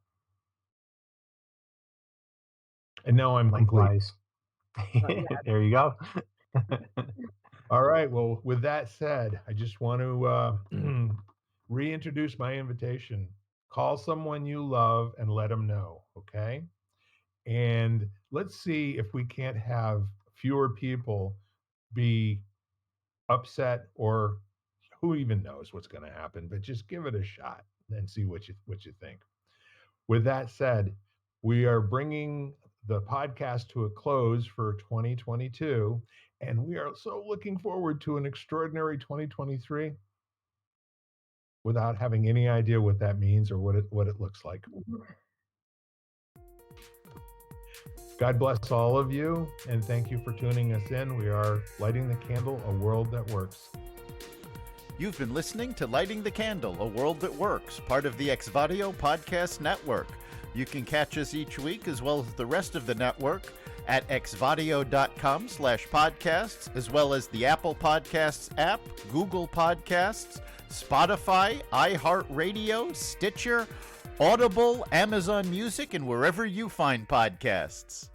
Speaker 1: And now I'm complete.
Speaker 2: Likewise.
Speaker 3: Yeah.
Speaker 2: There you go.
Speaker 1: All right. Well, with that said, I just want to reintroduce my invitation. Call someone you love and let them know. Okay. And let's see if we can't have fewer people be upset, or who even knows what's going to happen, but just give it a shot and see what you think. With that said, we are bringing the podcast to a close for 2022, and we are so looking forward to an extraordinary 2023 without having any idea what that means or what it looks like. God bless all of you, and thank you for tuning us in. We are lighting the candle, a world that works.
Speaker 4: You've been listening to Lighting the Candle, a World That Works, part of the Exvadio Podcast Network. You can catch us each week, as well as the rest of the network, at exvadio.com/podcasts, as well as the Apple Podcasts app, Google Podcasts, Spotify, iHeartRadio, Stitcher, Audible, Amazon Music, and wherever you find podcasts.